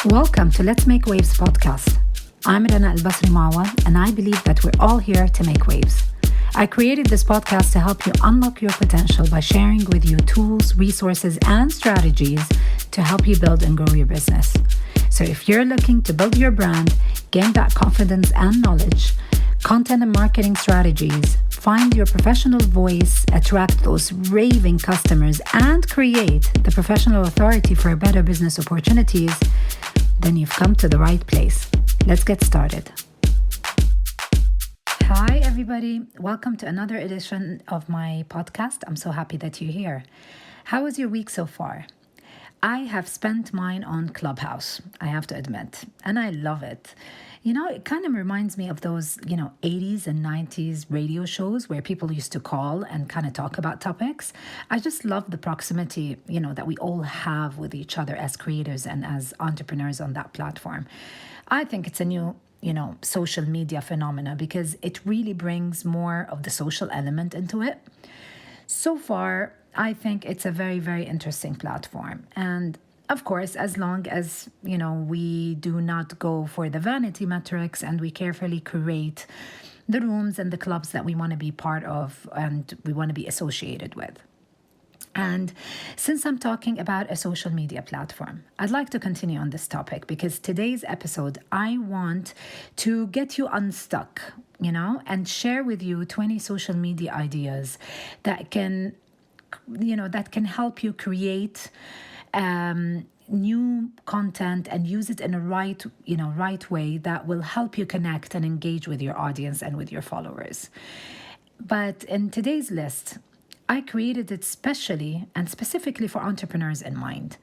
Welcome to Let's Make Waves podcast. I'm Rana Al-Basri and I believe that we're all here to make waves. I created this podcast to help you unlock your potential by sharing with you tools, resources, and strategies to help you build and grow your business. So if you're looking to build your brand, gain that confidence and knowledge, content and marketing strategies, find your professional voice, attract those raving customers, and create the professional authority for better business opportunities, then you've come to the right place. Let's get started. Hi, everybody. Welcome to another edition of my podcast. I'm so happy that you're here. How was your week so far? I have spent mine on Clubhouse, I have to admit, and I love it. You know, it kind of reminds me of those, 80s and 90s radio shows where people used to call and kind of talk about topics. I just love the proximity, that we all have with each other as creators and as entrepreneurs on that platform. I think it's a new social media phenomena because it really brings more of the social element into it. So far, I think it's a very, very interesting platform. And of course, as long as, we do not go for the vanity metrics and we carefully curate the rooms and the clubs that we want to be part of and we want to be associated with. And since I'm talking about a social media platform, I'd like to continue on this topic because today's episode, I want to get you unstuck, and share with you 20 social media ideas that can help you create new content and use it in a right way that will help you connect and engage with your audience and with your followers. But in today's list, I created it specifically for entrepreneurs in mind.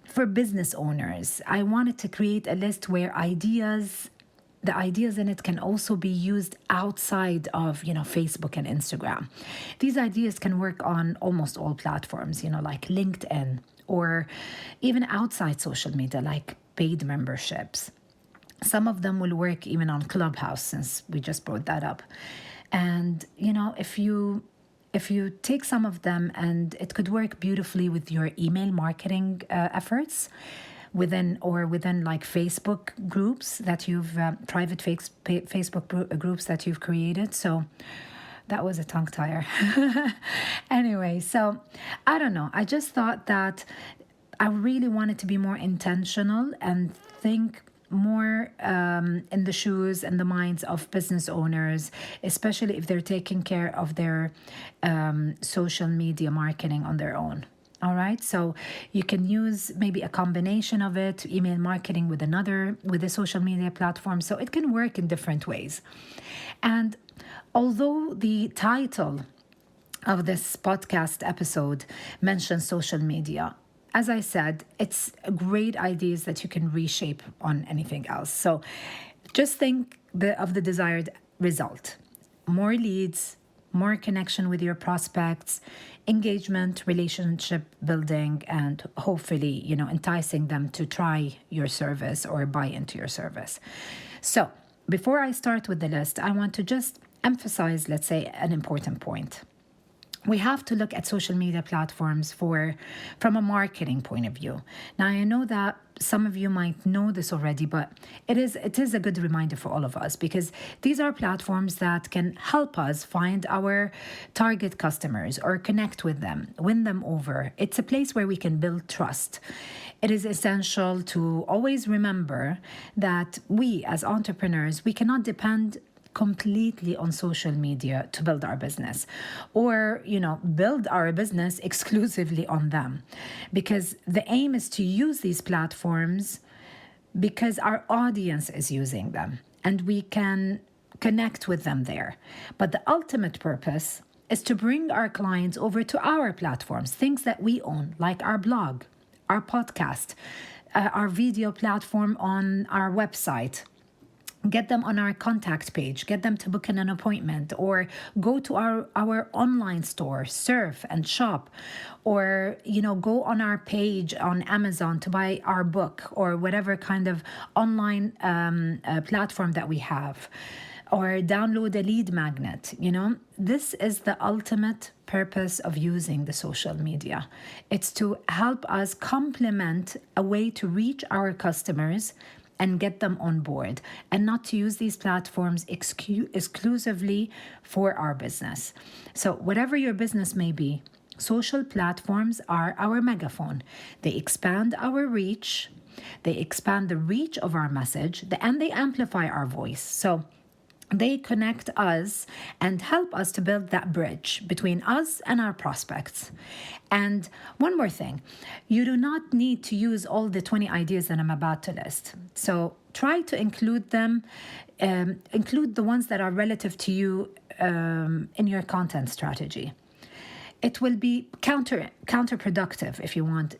For business owners, I wanted to create a list where the ideas in it can also be used outside of, Facebook and Instagram. These ideas can work on almost all platforms, like LinkedIn, or even outside social media, like paid memberships. Some of them will work even on Clubhouse, since we just brought that up. And, if you take some of them, and it could work beautifully with your email marketing efforts, within like Facebook groups that you've private Facebook groups that you've created. So that was a tongue tire. Anyway, so I don't know. I just thought that I really wanted to be more intentional and think more in the shoes and the minds of business owners, especially if they're taking care of their social media marketing on their own. All right, so you can use maybe a combination of it, email marketing with a social media platform. So it can work in different ways. And although the title of this podcast episode mentions social media, as I said, it's great ideas that you can reshape on anything else. So just think of the desired result: more leads, more connection with your prospects, engagement, relationship building, and hopefully, enticing them to try your service or buy into your service. So before I start with the list, I want to just emphasize, let's say, an important point. We have to look at social media platforms from a marketing point of view. Now, I know that some of you might know this already, but it is a good reminder for all of us, because these are platforms that can help us find our target customers or connect with them, win them over. It's a place where we can build trust. It is essential to always remember that we as entrepreneurs, we cannot depend completely on social media to build our business, or build our business exclusively on them, because the aim is to use these platforms because our audience is using them and we can connect with them there. But the ultimate purpose is to bring our clients over to our platforms, things that we own, like our blog, our podcast, our video platform on our website. Get them on our contact page, get them to book an appointment, or go to our online store, surf and shop, or, go on our page on Amazon to buy our book or whatever kind of online platform that we have. or download a lead magnet. This is the ultimate purpose of using the social media. It's to help us complement a way to reach our customers and get them on board, and not to use these platforms exclusively for our business. So whatever your business may be, social platforms are our megaphone. They expand our reach, they expand the reach of our message, and they amplify our voice. So they connect us and help us to build that bridge between us and our prospects. And one more thing, you do not need to use all the 20 ideas that I'm about to list. So try to include them, include the ones that are relative to you in your content strategy. It will be counterproductive if you want,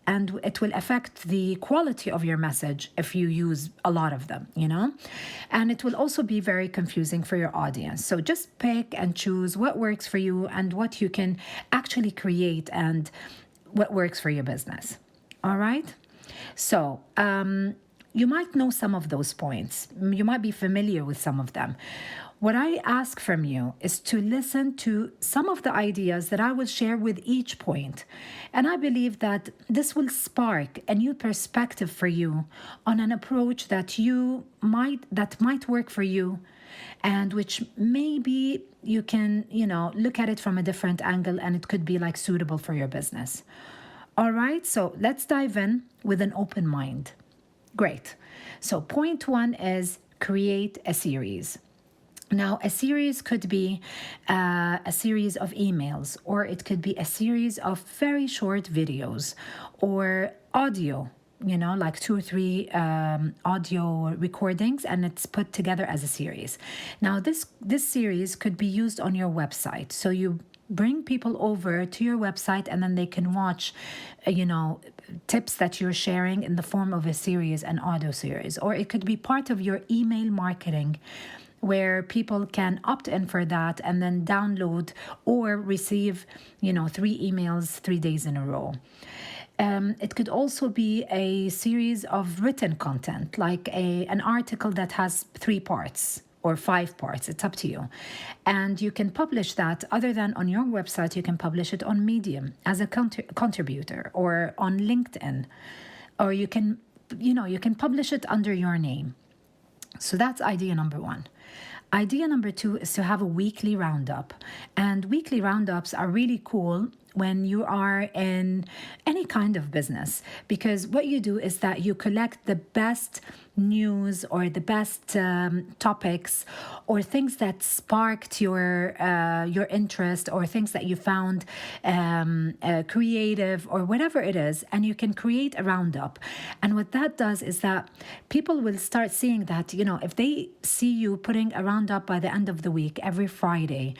and it will affect the quality of your message if you use a lot of them, And it will also be very confusing for your audience. So just pick and choose what works for you and what you can actually create and what works for your business. All right? So, you might know some of those points. You might be familiar with some of them. What I ask from you is to listen to some of the ideas that I will share with each point. And I believe that this will spark a new perspective for you on an approach that might work for you, and which maybe you can, look at it from a different angle, and it could be like suitable for your business. All right, so let's dive in with an open mind. Great. So point 1 is create a series. Now, a series could be a series of emails, or it could be a series of very short videos or audio, like 2 or 3 audio recordings, and it's put together as a series. Now, this series could be used on your website. So you bring people over to your website, and then they can watch, tips that you're sharing in the form of a series, an audio series. Or it could be part of your email marketing, where people can opt in for that and then download or receive, 3 emails 3 days in a row. It could also be a series of written content, like an article that has 3 parts or 5 parts. It's up to you. And you can publish that, other than on your website, you can publish it on Medium as a contributor, or on LinkedIn, or you can publish it under your name. So that's idea number 1. Idea number 2 is to have a weekly roundup. And weekly roundups are really cool when you are in any kind of business, because what you do is that you collect the best news or the best topics or things that sparked your interest, or things that you found creative, or whatever it is, and you can create a roundup. And what that does is that people will start seeing that, if they see you putting a roundup by the end of the week every Friday,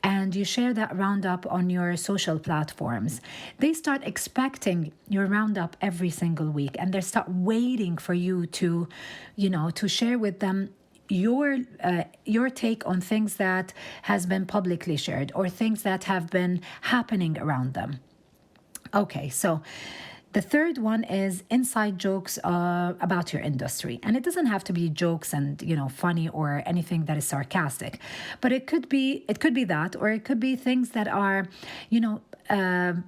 and you share that roundup on your social platforms, they start expecting your roundup every single week, and they start waiting for you to share with them your take on things that has been publicly shared, or things that have been happening around them. Okay, so the third one is inside jokes about your industry. And it doesn't have to be jokes and, funny or anything that is sarcastic. But it could be that, or it could be things that are,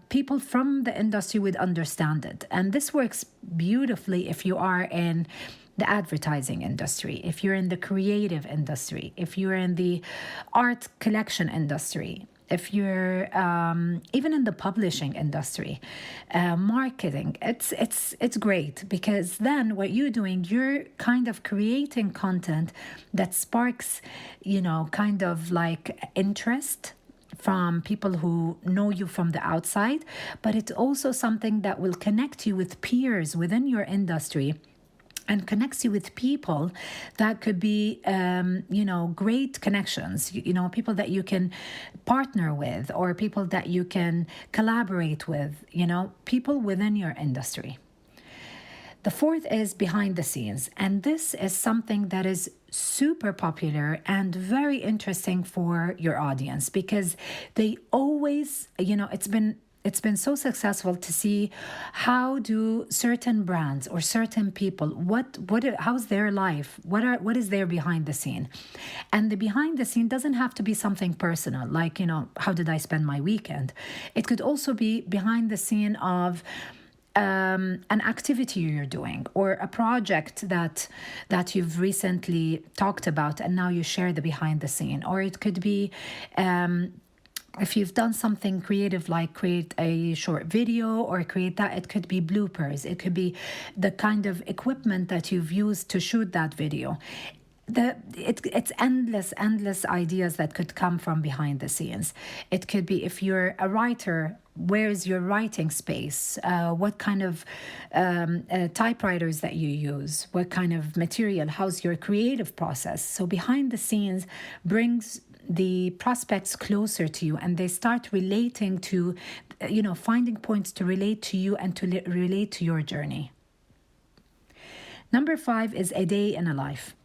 people from the industry would understand it. And this works beautifully if you are in the advertising industry, if you're in the creative industry, if you're in the art collection industry, if you're even in the publishing industry, marketing, it's great, because then what you're doing, you're kind of creating content that sparks, kind of like interest from people who know you from the outside, but it's also something that will connect you with peers within your industry, and connects you with people that could be, great connections, people that you can partner with, or people that you can collaborate with, people within your industry. The fourth is behind the scenes. And this is something that is super popular and very interesting for your audience, because they always, it's been it's been so successful to see how do certain brands or certain people, how's their life, what is their behind the scene. And the behind the scene doesn't have to be something personal, like, how did I spend my weekend. It could also be behind the scene of an activity you're doing, or a project that you've recently talked about and now you share the behind the scene. Or it could be, if you've done something creative, like create a short video or create that, it could be bloopers. It could be the kind of equipment that you've used to shoot that video. It's endless ideas that could come from behind the scenes. It could be, if you're a writer, where's your writing space, what kind of typewriters that you use, what kind of material, how's your creative process. So behind the scenes brings the prospects closer to you, and they start relating to, finding points to relate to you and to relate to your journey. Number 5 is a day in a life.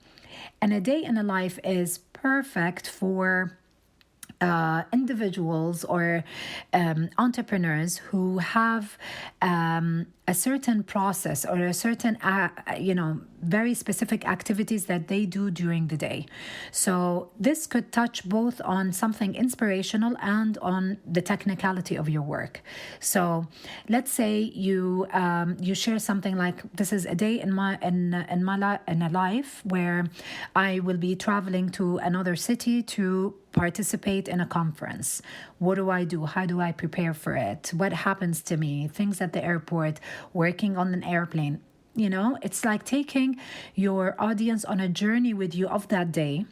And a day in a life is perfect for individuals or entrepreneurs who have a certain process or a certain, very specific activities that they do during the day. So this could touch both on something inspirational and on the technicality of your work. So let's say you share something like, this is a day in a life where I will be traveling to another city to participate in a conference. What do I do? How do I prepare for it? What happens to me? Things at the airport, working on an airplane. It's like taking your audience on a journey with you of that day.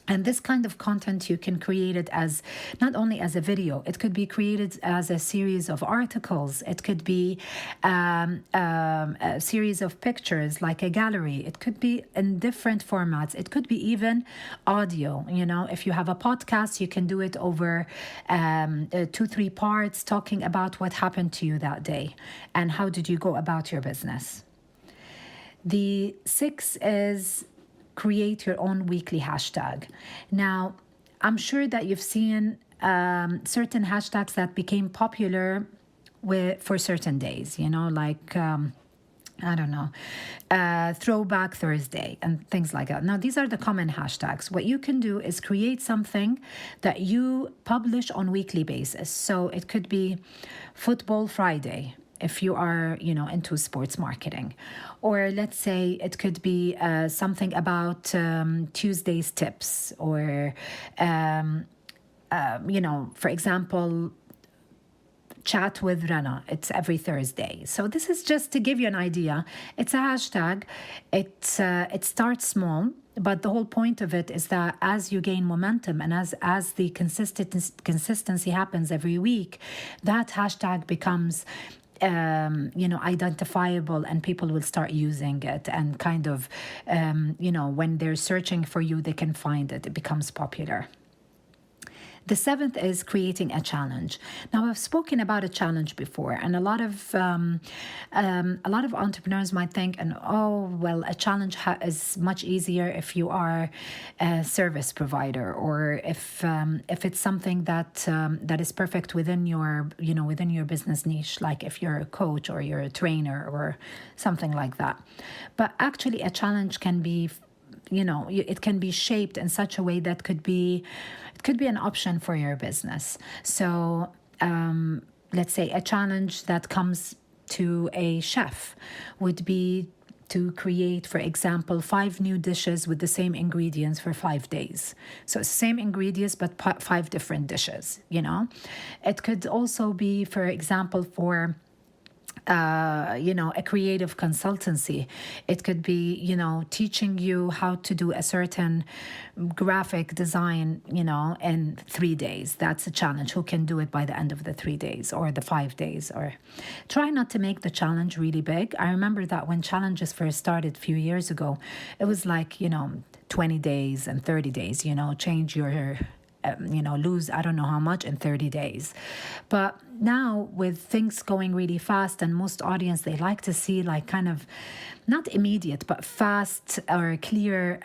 And this kind of content, you can create it as not only as a video, it could be created as a series of articles. It could be a series of pictures, like a gallery. It could be in different formats. It could be even audio. If you have a podcast, you can do it over 2-3 parts, talking about what happened to you that day and how did you go about your business. The 6 is create your own weekly hashtag. Now, I'm sure that you've seen certain hashtags that became popular for certain days, like, I don't know, Throwback Thursday and things like that. Now, these are the common hashtags. What you can do is create something that you publish on weekly basis. So it could be Football Friday, if you are, into sports marketing. Or let's say it could be something about Tuesday's tips, or, for example, Chat with Rana. It's every Thursday. So this is just to give you an idea. It's a hashtag. It starts small, but the whole point of it is that as you gain momentum and as the consistency happens every week, that hashtag becomes identifiable, and people will start using it, and kind of, when they're searching for you, they can find it. It becomes popular. The 7th is creating a challenge. Now, I've spoken about a challenge before, and a lot of entrepreneurs might think, a challenge is much easier if you are a service provider, or if it's something that is perfect within your business niche, like if you're a coach or you're a trainer or something like that. But actually, a challenge can be, it can be shaped in such a way that it could be an option for your business. So let's say a challenge that comes to a chef would be to create, for example, 5 new dishes with the same ingredients for 5 days. So same ingredients, but 5 different dishes, It could also be, for example, for a creative consultancy. It could be, teaching you how to do a certain graphic design, in 3 days. That's a challenge. Who can do it by the end of the 3 days or the 5 days? Or try not to make the challenge really big. I remember that when challenges first started a few years ago, it was like, 20 days and 30 days, change your lose I don't know how much in 30 days. But now with things going really fast, and most audience, they like to see like kind of not immediate but fast or clear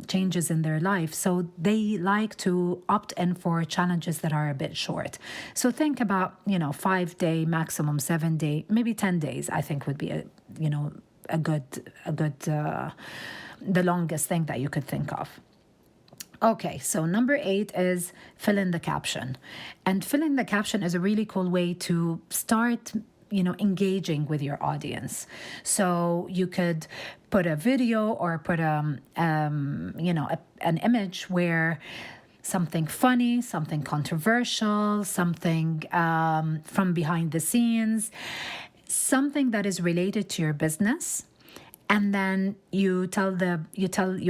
changes in their life. So they like to opt in for challenges that are a bit short. So think about 5 day, maximum 7 day, maybe 10 days. I think would be a good the longest thing that you could think of. Okay, so number 8 is fill in the caption. And fill in the caption is a really cool way to start engaging with your audience. So you could put a video or put an image where something funny, something controversial, something from behind the scenes, something that is related to your business. And then you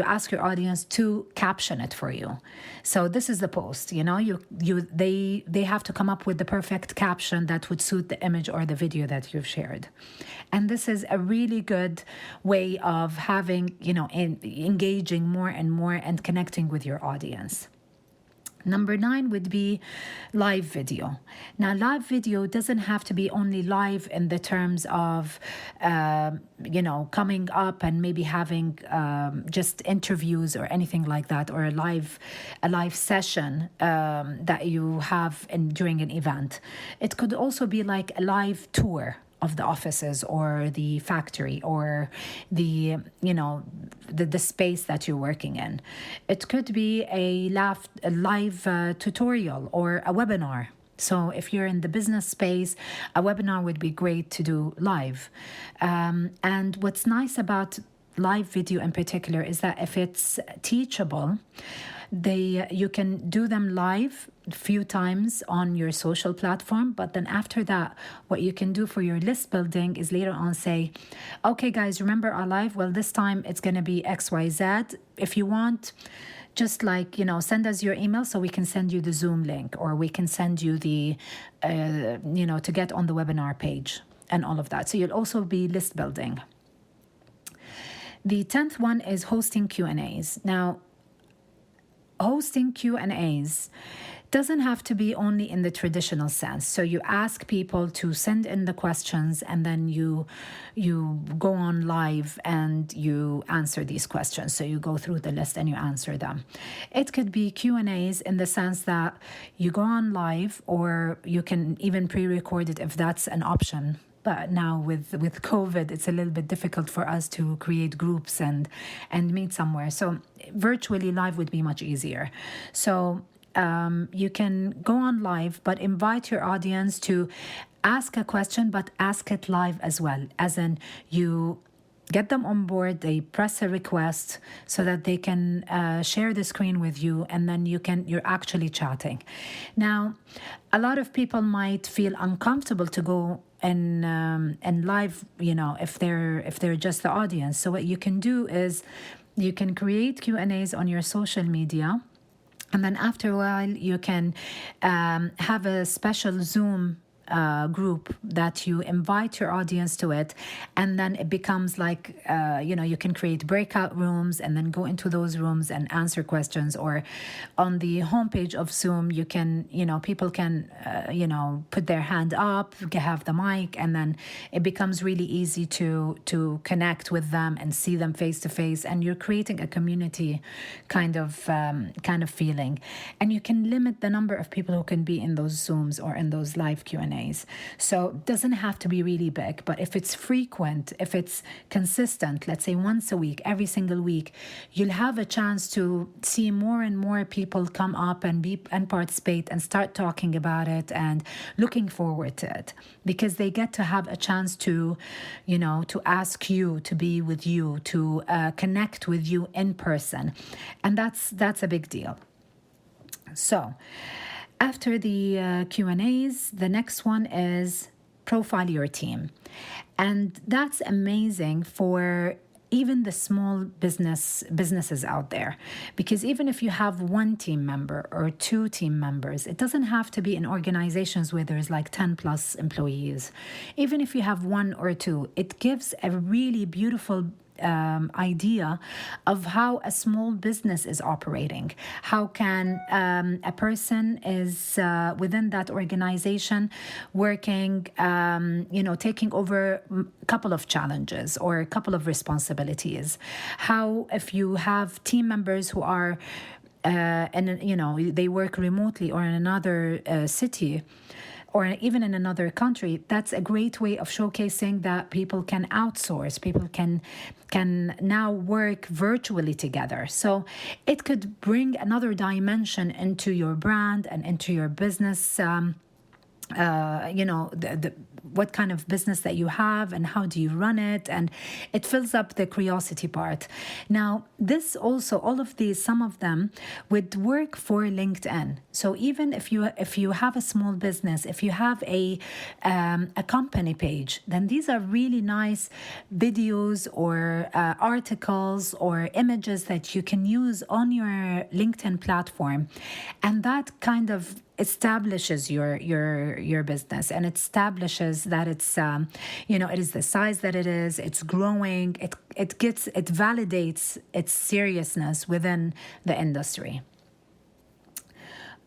ask your audience to caption it for you. So this is the post, they have to come up with the perfect caption that would suit the image or the video that you've shared. And this is a really good way of having, engaging more and more and connecting with your audience. Number 9 would be live video. Now, live video doesn't have to be only live in the terms of, coming up and maybe having just interviews or anything like that, or a live session that you have during an event. It could also be like a live tour of the offices or the factory or the space that you're working in. It could be a live tutorial or a webinar. So if you're in the business space, a webinar would be great to do live. And what's nice about live video in particular is that if it's teachable, you can do them live a few times on your social platform, but then after that, what you can do for your list building is later on say, okay guys, remember our live? Well, this time it's going to be XYZ. If you want, just send us your email so we can send you the Zoom link, or we can send you the to get on the webinar page and all of that. So you'll also be list building. The 10th one is hosting Q&As. Now, hosting Q&As doesn't have to be only in the traditional sense. So you ask people to send in the questions, and then you go on live and you answer these questions. So you go through the list and you answer them. It could be Q&As in the sense that you go on live, or you can even pre-record it if that's an option. But now with COVID, it's a little bit difficult for us to create groups and meet somewhere. So virtually live would be much easier. So you can go on live, but invite your audience to ask a question, but ask it live as well. As in, you get them on board, they press a request so that they can share the screen with you, and then you're actually chatting. Now, a lot of people might feel uncomfortable to go and live, if they're just the audience. So what you can do is you can create Q&As on your social media, and then after a while you can have a special Zoom group that you invite your audience to it, and then it becomes like you can create breakout rooms and then go into those rooms and answer questions. Or on the homepage of Zoom, you can people can put their hand up, have the mic, and then it becomes really easy to connect with them and see them face to face, and you're creating a community kind of feeling. And you can limit the number of people who can be in those Zooms or in those live Q&As. So it doesn't have to be really big, but if it's frequent, if it's consistent, let's say once a week, every single week, you'll have a chance to see more and more people come up and participate and start talking about it and looking forward to it, because they get to have a chance to ask you, to be with you, to connect with you in person. And that's a big deal. So after the Q&As, the next one is profile your team. And that's amazing for even the small businesses out there, because even if you have one team member or two team members, it doesn't have to be in organizations where there's like 10 plus employees. Even if you have one or two, it gives a really beautiful idea of how a small business is operating. How can a person is within that organization working, taking over a couple of challenges or a couple of responsibilities. How if you have team members who are and they work remotely or in another city or even in another country, that's a great way of showcasing that people can outsource, people can now work virtually together. So it could bring another dimension into your brand and into your business. What kind of business that you have and how do you run it, and it fills up the curiosity part. Now this also, all of these, some of them would work for LinkedIn. So even if you have a small business, if you have a company page, then these are really nice videos or articles or images that you can use on your LinkedIn platform, and that kind of establishes your business, and it establishes that it's it is the size that it is, it's growing, it validates its seriousness within the industry.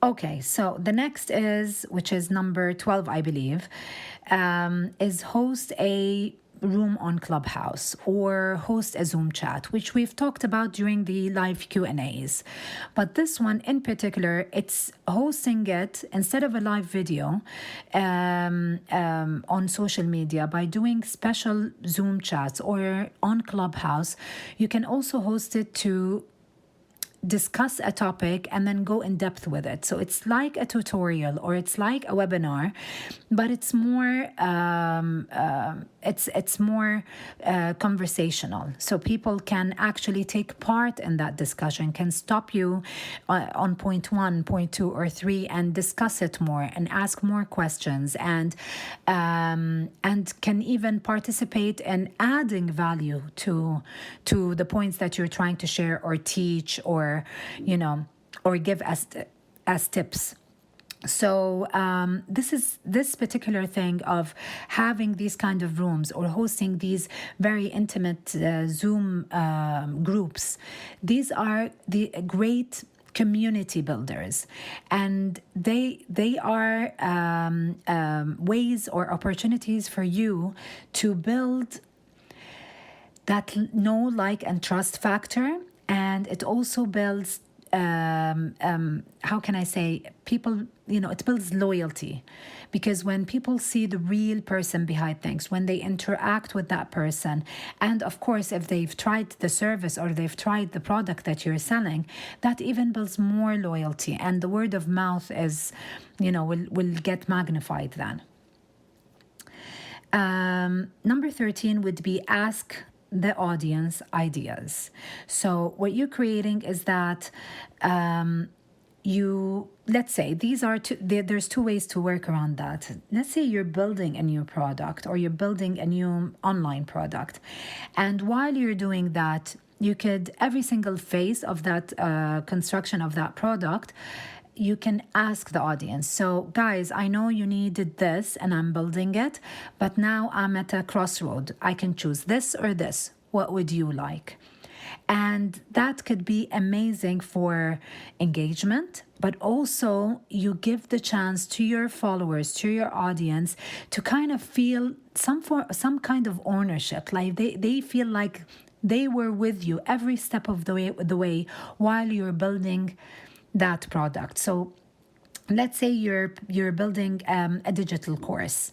Okay, so the next is, which is number 12, I believe, is host a room on Clubhouse or host a Zoom chat, which we've talked about during the live Q&As. But this one in particular, it's hosting it instead of a live video on social media by doing special Zoom chats, or on Clubhouse. You can also host it to discuss a topic and then go in depth with it. So it's like a tutorial or it's like a webinar, but it's more it's more conversational. So people can actually take part in that discussion, can stop you on point 1, point 2, or 3 and discuss it more and ask more questions, and can even participate in adding value to the points that you're trying to share or teach, or or give as tips. So this particular thing of having these kind of rooms or hosting these very intimate Zoom groups, these are the great community builders, and they are ways or opportunities for you to build that know, like, and trust factor. And it also builds how can I say, people, it builds loyalty, because when people see the real person behind things, when they interact with that person, and of course if they've tried the service or they've tried the product that you're selling, that even builds more loyalty, and the word of mouth is will get magnified then. Number 13 would be ask the audience ideas. So what you're creating is that let's say there's two ways to work around that. Let's say you're building a new product or you're building a new online product, and while you're doing that, you could, every single phase of that construction of that product, you can ask the audience. So guys, I know you needed this and I'm building it, but now I'm at a crossroad. I can choose this or this. What would you like? And that could be amazing for engagement, but also you give the chance to your followers, to your audience, to kind of feel some kind of ownership. Like they feel like they were with you every step of the way while you're building that product. So let's say you're building a digital course,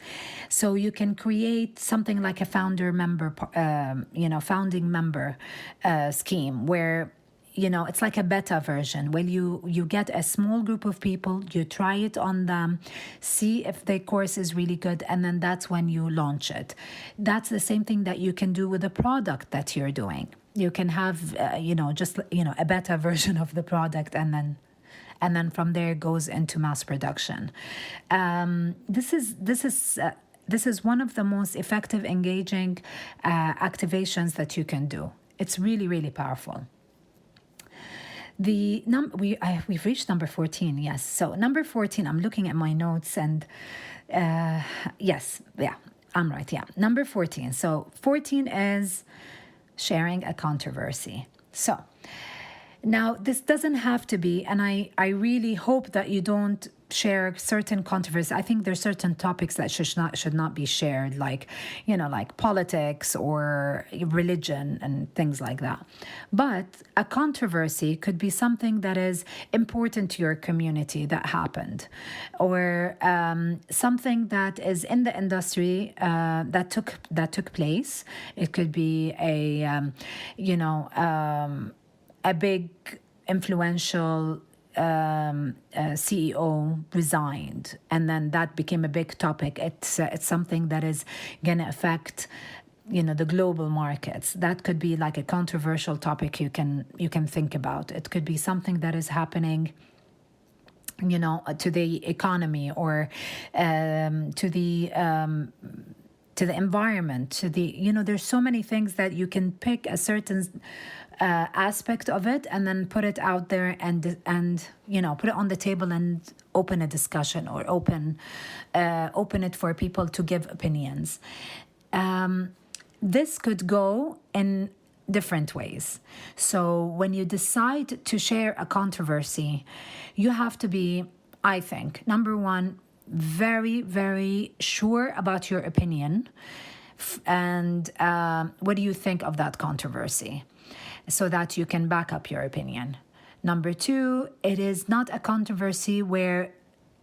so you can create something like a founding member scheme, where it's like a beta version, where you get a small group of people, you try it on them, see if the course is really good, and then that's when you launch it. That's the same thing that you can do with the product that you're doing. You can have just a beta version of the product, and then from there goes into mass production. This is one of the most effective, engaging activations that you can do. It's really, really powerful. We've reached number 14. Yes. So number 14. I'm looking at my notes, and yes, yeah, I'm right. Yeah, number 14. So 14 is sharing a controversy. So, now, this doesn't have to be, and I really hope that you don't share certain controversies. I think there's certain topics that should not be shared, like, like politics or religion and things like that. But a controversy could be something that is important to your community that happened, or something that is in the industry that took place. It could be a big influential CEO resigned, and then that became a big topic. It's something that is going to affect the global markets. That could be like a controversial topic you can think about. It could be something that is happening to the economy, or to the environment, there's so many things that you can pick a certain aspect of it, and then put it out there, and put it on the table and open a discussion, or open it for people to give opinions. This could go in different ways. So when you decide to share a controversy, you have to be, I think, number one, very, very sure about your opinion, and what do you think of that controversy, so that you can back up your opinion. Number two, it is not a controversy where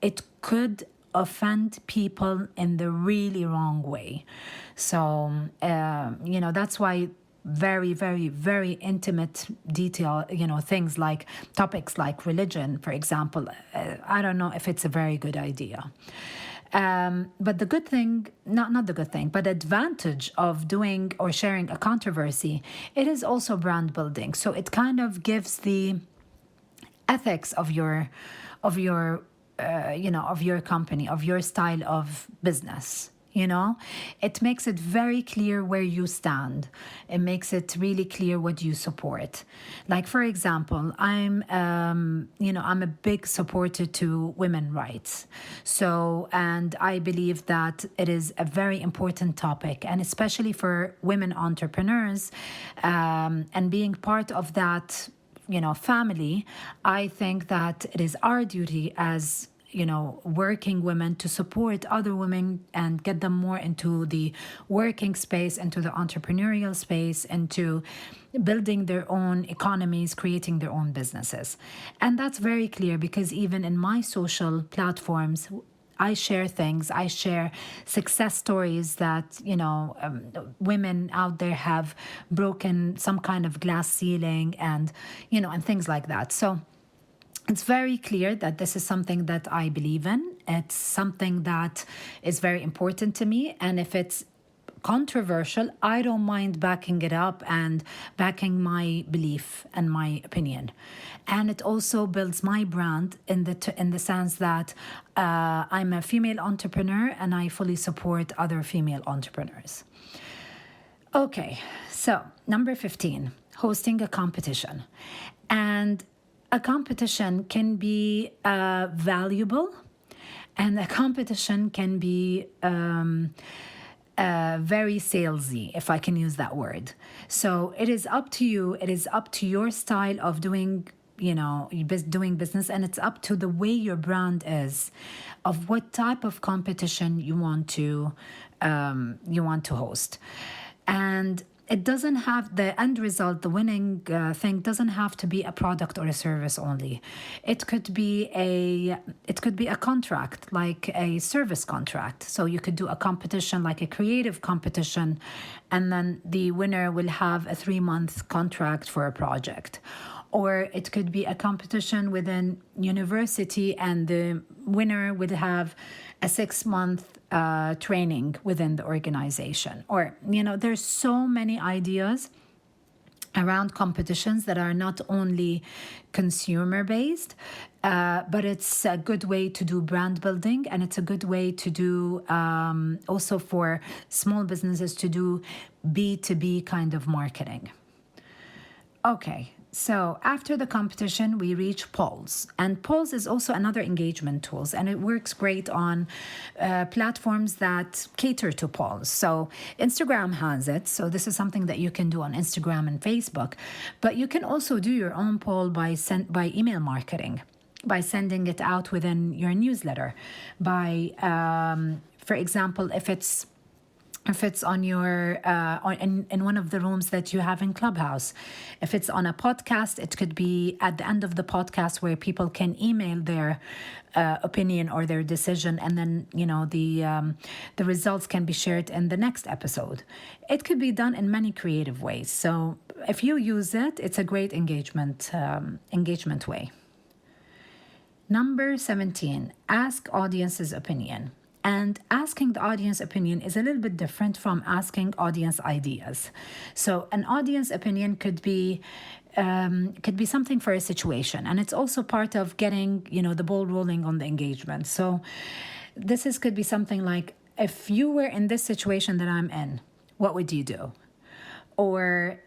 it could offend people in the really wrong way. So, that's why very, very, very intimate detail, things like topics like religion, for example, I don't know if it's a very good idea. But the good thing, not the good thing, but the advantage of doing or sharing a controversy, it is also brand building. So it kind of gives the ethics of your company, of your style of business. It makes it very clear where you stand. It makes it really clear what you support. Like, for example, I'm a big supporter to women's rights. So, and I believe that it is a very important topic, and especially for women entrepreneurs, and being part of that, family, I think that it is our duty as working women to support other women and get them more into the working space, into the entrepreneurial space, into building their own economies, creating their own businesses. And that's very clear, because even in my social platforms, I share things. I share success stories that, women out there have broken some kind of glass ceiling, and things like that. So it's very clear that this is something that I believe in. It's something that is very important to me. And if it's controversial, I don't mind backing it up and backing my belief and my opinion. And it also builds my brand in the sense that I'm a female entrepreneur, and I fully support other female entrepreneurs. Okay, so number 15, hosting a competition. And a competition can be valuable, and a competition can be very salesy, if I can use that word. So it is up to you. It is up to your style of doing business, and it's up to the way your brand is, of what type of competition you want to host. And it doesn't have the end result, the winning thing doesn't have to be a product or a service only. It could be a contract, like a service contract. So you could do a competition, like a creative competition, and then the winner will have a 3-month contract for a project. Or it could be a competition within university, and the winner would have a 6-month training within the organization. Or, there's so many ideas around competitions that are not only consumer based, but it's a good way to do brand building, and it's a good way to do also for small businesses to do B2B kind of marketing. Okay, So after the competition, we reach polls, and polls is also another engagement tools, and it works great on platforms that cater to polls. So Instagram has it, so this is something that you can do on Instagram and Facebook, but you can also do your own poll by email marketing, by sending it out within your newsletter, by for example, if it's on your in one of the rooms that you have in Clubhouse. If it's on a podcast, it could be at the end of the podcast where people can email their opinion or their decision, and then the results can be shared in the next episode. It could be done in many creative ways. So if you use it, it's a great engagement way. Number 17, ask audience's opinion. And asking the audience opinion is a little bit different from asking audience ideas. So an audience opinion could be something for a situation, and it's also part of getting the ball rolling on the engagement. So could be something like, if you were in this situation that I'm in, what would you do? Or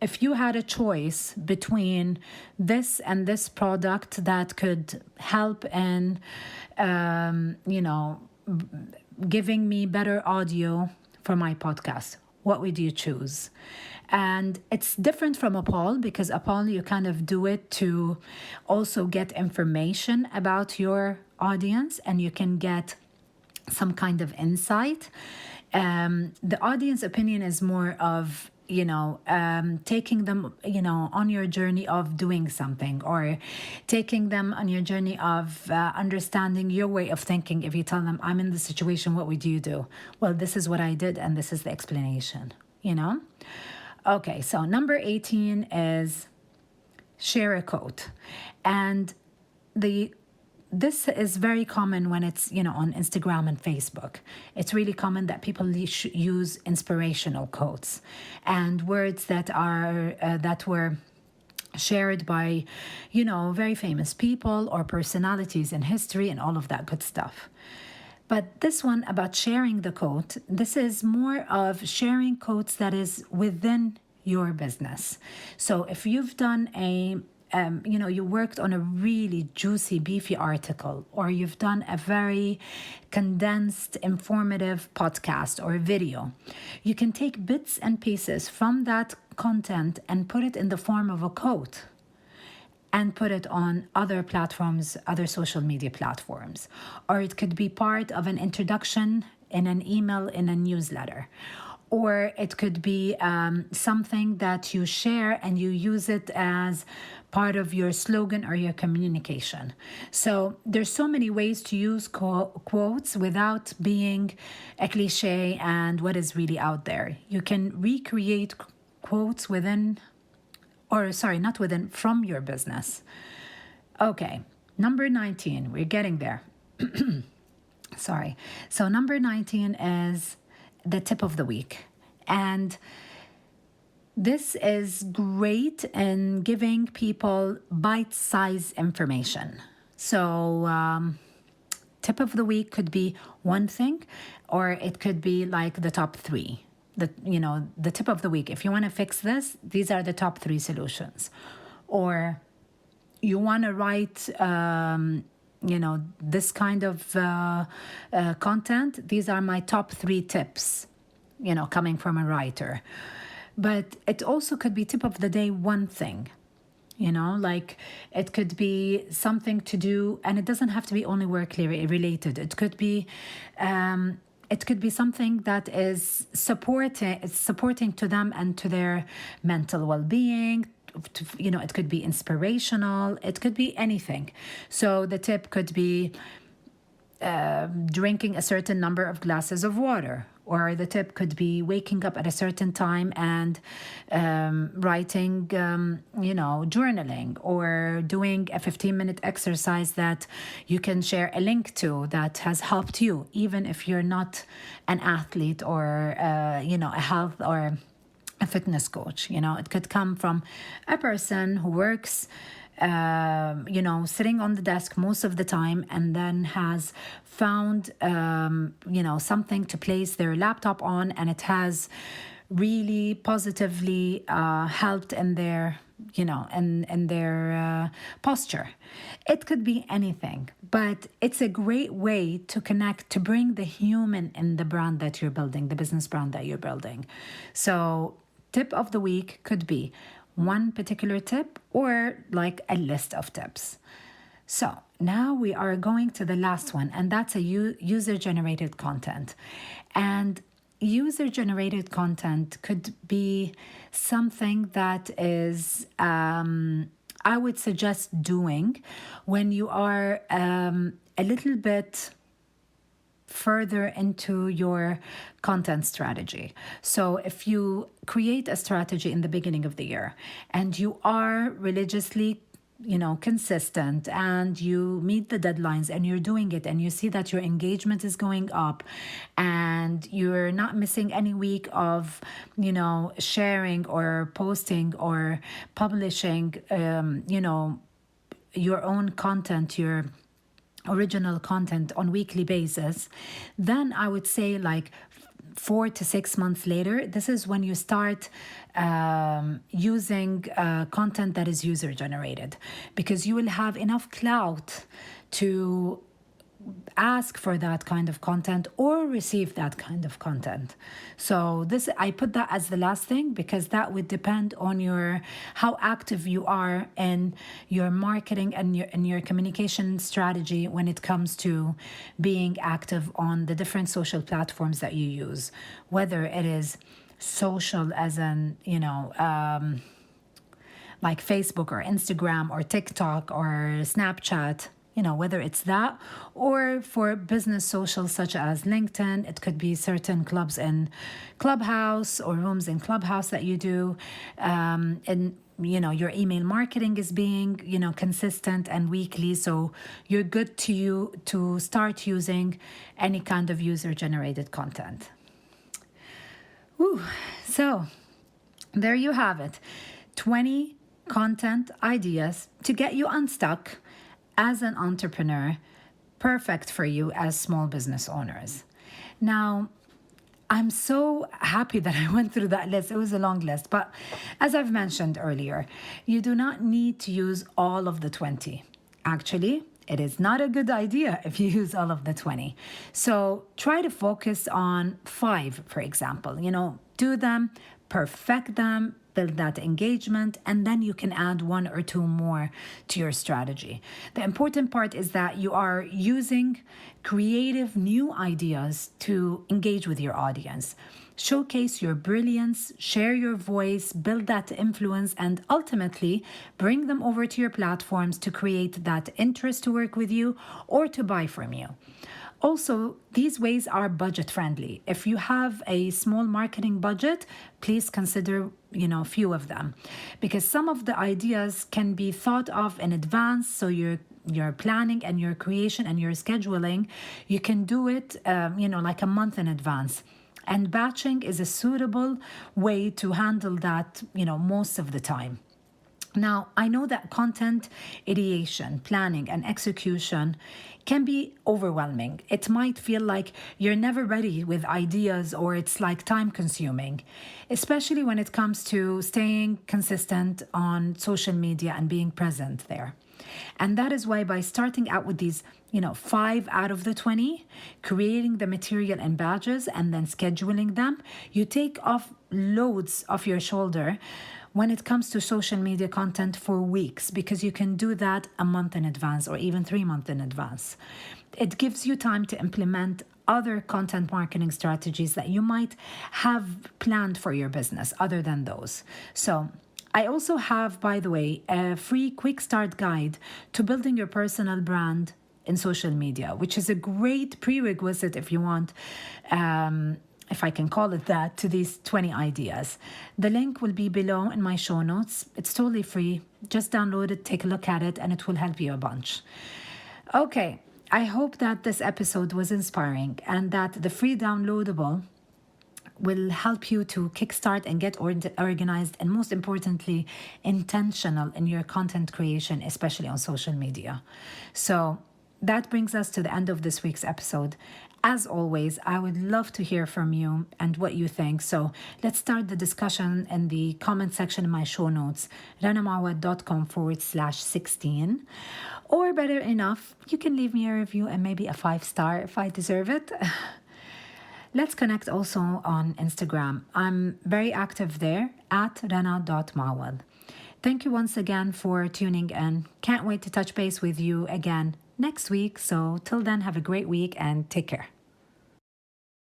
if you had a choice between this and this product that could help in giving me better audio for my podcast, what would you choose? And it's different from a poll, because a poll, you kind of do it to also get information about your audience, and you can get some kind of insight. The audience opinion is more of taking them on your journey of doing something, or taking them on your journey of understanding your way of thinking. If you tell them, I'm in this situation, what would you do? Well, this is what I did, and this is the explanation. Okay, so number 18 is share a quote. And this is very common when it's on Instagram and Facebook. It's really common that people use inspirational quotes and words that were shared by very famous people or personalities in history and all of that good stuff. But this one about sharing the quote, this is more of sharing quotes that is within your business. So if you've done you worked on a really juicy, beefy article, or you've done a very condensed, informative podcast or video, you can take bits and pieces from that content and put it in the form of a quote and put it on other platforms, other social media platforms. Or it could be part of an introduction in an email, in a newsletter. Or it could be something that you share and you use it as part of your slogan or your communication. So there's so many ways to use quotes without being a cliche and what is really out there. You can recreate quotes from your business. Okay, number 19, we're getting there. Sorry. So number 19 is the tip of the week. And this is great in giving people bite-sized information. So tip of the week could be one thing, or it could be like the top 3. The tip of the week. If you want to fix this, these are the top 3 solutions. Or you want to write this kind of content, these are my top 3 tips, coming from a writer. But it also could be tip of the day, one thing, like it could be something to do, and it doesn't have to be only work related. It could be something that is supporting to them and to their mental well-being. It could be inspirational. It could be anything. So the tip could be drinking a certain number of glasses of water, or the tip could be waking up at a certain time and writing, journaling, or doing a 15-minute exercise that you can share a link to that has helped you, even if you're not an athlete or a health or a fitness coach. It could come from a person who works sitting on the desk most of the time, and then has found something to place their laptop on, and it has really positively helped in their, in their posture. It could be anything, but it's a great way to connect, to bring the human in the brand that you're building, the business brand that you're building. So tip of the week could be one particular tip or like a list of tips. So now we are going to the last one, and that's a user generated content. And user generated content could be something that is, I would suggest doing when you are a little bit further into your content strategy. So if you create a strategy in the beginning of the year and you are religiously consistent and you meet the deadlines and you're doing it and you see that your engagement is going up and you're not missing any week of sharing or posting or publishing your own content, your original content on weekly basis, then I would say like 4 to 6 months later, this is when you start using content that is user generated, because you will have enough clout to ask for that kind of content or receive that kind of content. So this, I put that as the last thing because that would depend on how active you are in your marketing and your communication strategy when it comes to being active on the different social platforms that you use, whether it is social as in like Facebook or Instagram or TikTok or Snapchat, whether it's that, or for business socials such as LinkedIn. It could be certain clubs in Clubhouse or rooms in Clubhouse that you do. And your email marketing is being consistent and weekly, so you're good to start using any kind of user generated content. So there you have it, 20 content ideas to get you unstuck as an entrepreneur, perfect for you as small business owners. Now, I'm so happy that I went through that list. It was a long list, but as I've mentioned earlier, you do not need to use all of the 20. Actually, it is not a good idea if you use all of the 20. So try to focus on 5, for example. Do them, perfect them, build that engagement, and then you can add 1 or 2 more to your strategy. The important part is that you are using creative new ideas to engage with your audience. Showcase your brilliance, share your voice, build that influence, and ultimately bring them over to your platforms to create that interest to work with you or to buy from you. Also, these ways are budget friendly. If you have a small marketing budget, please consider, a few of them, because some of the ideas can be thought of in advance. So your planning and your creation and your scheduling, you can do it, like a month in advance. And batching is a suitable way to handle that, most of the time. Now, I know that content ideation, planning, and execution can be overwhelming. It might feel like you're never ready with ideas or it's like time consuming, especially when it comes to staying consistent on social media and being present there. And that is why by starting out with these, 5 out of the 20, creating the material and badges and then scheduling them, you take off loads off your shoulder when it comes to social media content for weeks, because you can do that a month in advance or even 3 months in advance. It gives you time to implement other content marketing strategies that you might have planned for your business other than those. So I also have, by the way, a free quick start guide to building your personal brand in social media, which is a great prerequisite if you want, if I can call it that, to these 20 ideas. The link will be below in my show notes. It's totally free. Just download it, take a look at it, and it will help you a bunch. Okay, I hope that this episode was inspiring and that the free downloadable will help you to kickstart and get organized, and most importantly, intentional in your content creation, especially on social media. So that brings us to the end of this week's episode. As always, I would love to hear from you and what you think. So let's start the discussion in the comment section in my show notes, ranamawad.com/16. Or better enough, you can leave me a review and maybe a 5-star if I deserve it. Let's connect also on Instagram. I'm very active there at rana.mawad. Thank you once again for tuning in. Can't wait to touch base with you again next week. So till then, have a great week and take care.